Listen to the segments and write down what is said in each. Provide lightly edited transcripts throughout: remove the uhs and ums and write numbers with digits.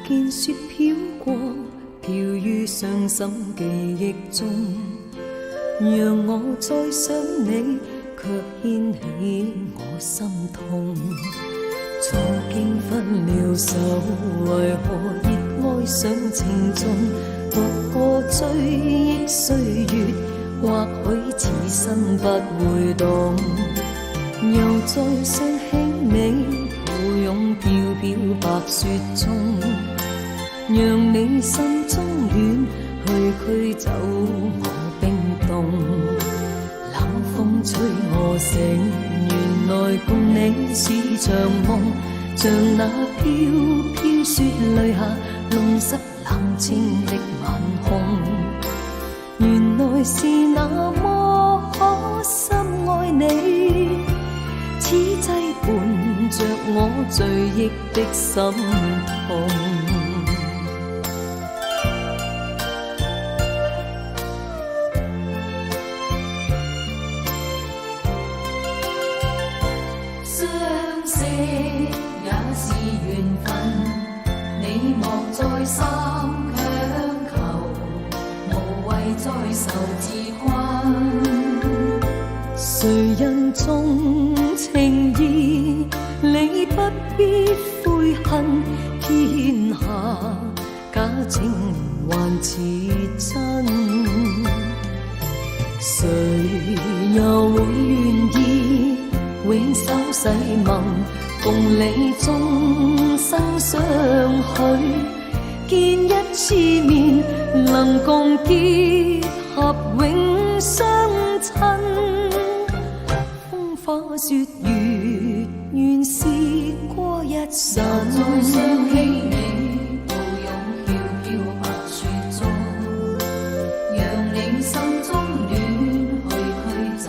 見雪飄過，飄於傷心記憶中，讓我再想你，卻掀起我心痛。早經分了手，為何熱愛上情重？獨個追憶歲月，或許此生不會懂。又再想起你，抱擁飄飄白雪中，讓你心中暖，驅走我冰凍。冷風吹我醒，原來共你是場夢，像那飄飄雪淚下弄濕冷清的晚空。原來是那麼可深愛你，此際伴着我醉憶的心痛。誰人重情義，你不必悔恨，天下假情還似真。誰又會願意永守誓盟，共你終生相許？見一次面，能共結合永相親。風花雪月，原是過一生。再想起你，抱擁飄飄白雪中，讓你心中暖，驅走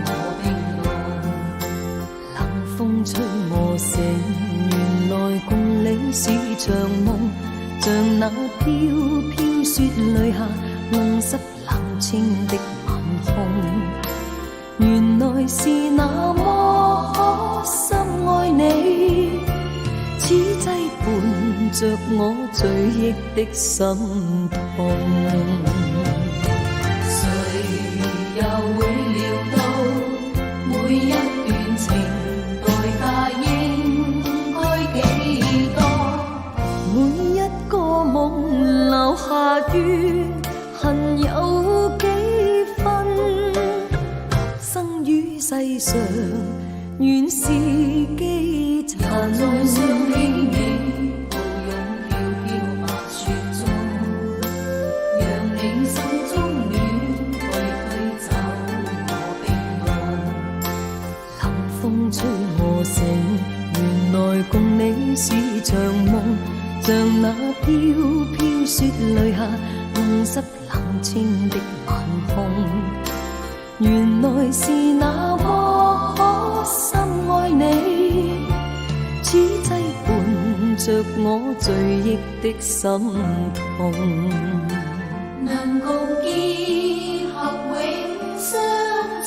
我冰凍。冷風吹我醒，原來共你是場夢。像那飄飄雪淚下弄濕冷清的晚空，原來是那麼可深愛你，此際伴着我醉憶的心痛。誰又會料到每一段情代價應該幾多？每一個夢留下怨恨有幾分？生於世上原是基塵。再想起你，抱擁飄飄白雪中，讓你心中暖，驅走我冰凍。冷風吹我醒，原來共你是場夢。像那飄飄雪淚下弄濕冷清的晚空，原來是那麼可深愛你，此際伴着我醉憶的心痛。能共結合永相親，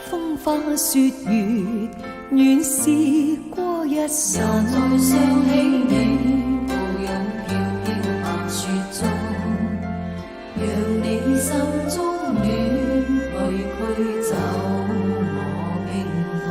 風花雪月原是過一生。再想起你，抱擁飄飄白雪中，讓你心中暖，驅走我冰凍。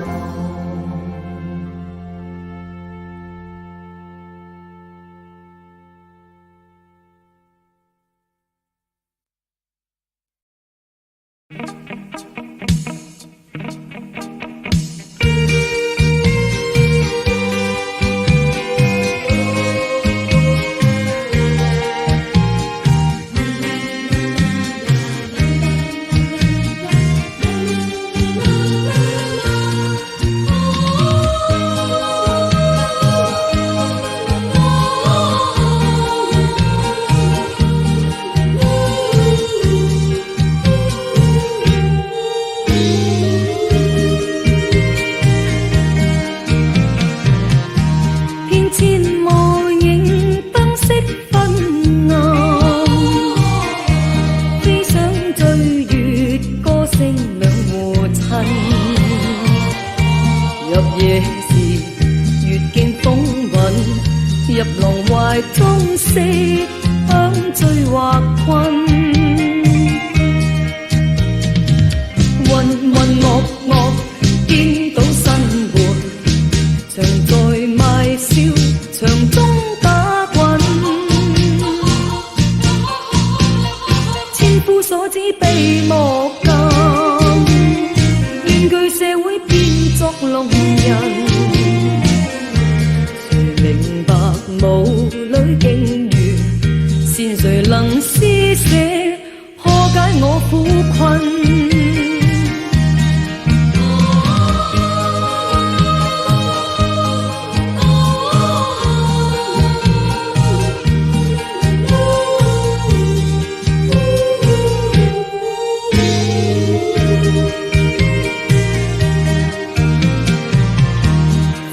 入狼懷中色相醉或困，渾渾噩噩顛倒生活，常在賣笑場中打滾，千夫所指被莫禁，面具社會變作聾人。母女境遇，善誰能施捨破解我苦困？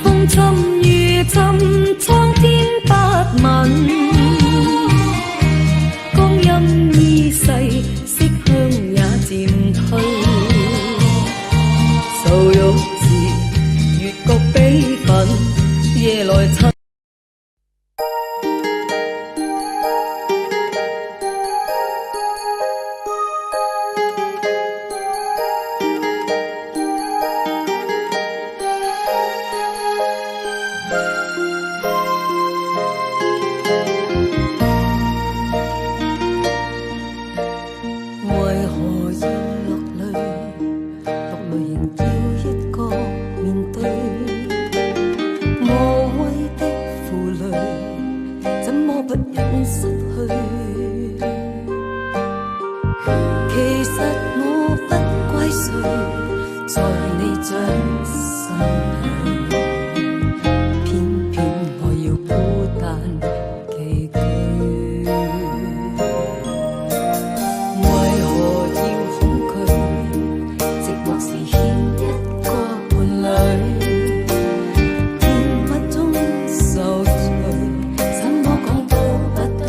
風侵雨浸，蒼天不問，光陰易逝，色香也漸退。愁欲自越覺悲憤，夜來親。其實我不歸誰，在你掌心裏，偏偏我要孤單寄居。為何要恐懼？寂寞時欠一個伴侶，甜蜜中受罪，怎麼講都不對。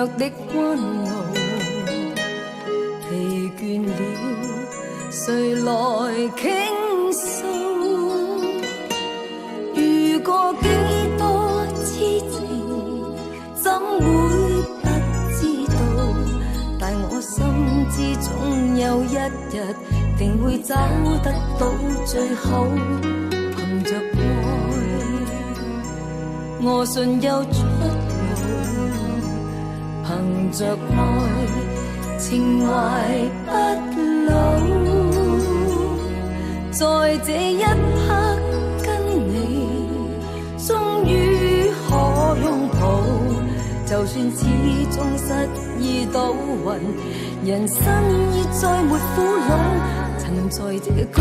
弱的溫柔，疲倦了誰來傾訴？遇過幾多痴情，怎會不知道？但我心知總有一日定會找得到最後。憑着愛，我信有出路。憑着愛，情懷不老。在這一刻跟你終於可擁抱，就算始終失意倒運，人生已再沒苦惱。曾在這高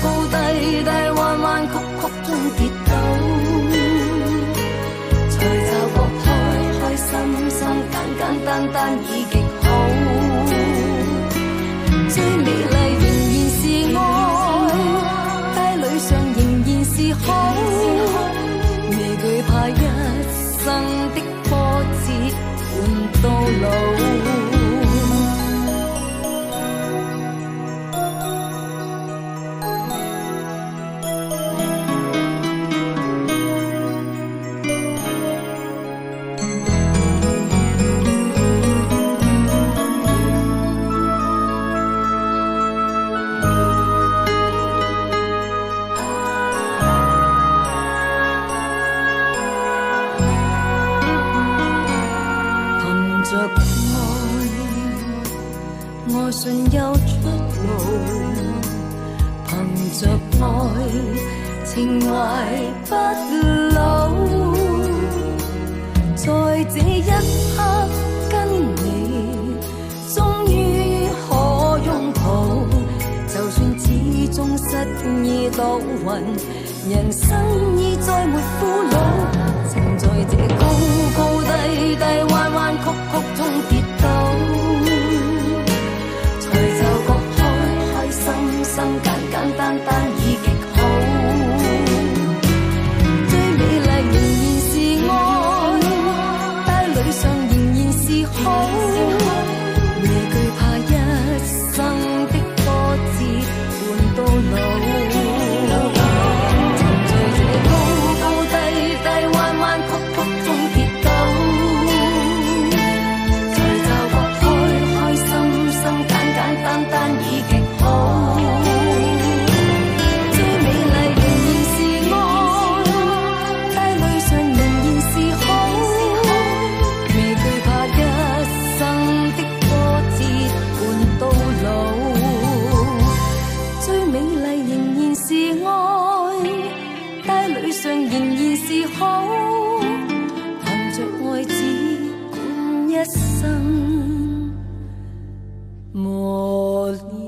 高低低彎彎曲曲中跌倒，才找個開開心心簡簡單單已極好。最美麗仍然是愛，帶淚上仍然是好，未懼怕一生的波折伴到老。我信有出路，憑着愛，情懷不老。在這一刻跟你終於可擁抱，就算始終失意倒運，人生已再沒苦惱。曾在這高高低低彎彎曲曲中跌倒，心簡簡單單已極好，最美麗仍然是愛，帶淚上仍然是好，未懼怕一生的波折伴到老。曾在這高高低低彎彎曲曲中跌倒，才找個開開心心簡簡單單已極好。仍然是好，憑着愛只管一生磨練。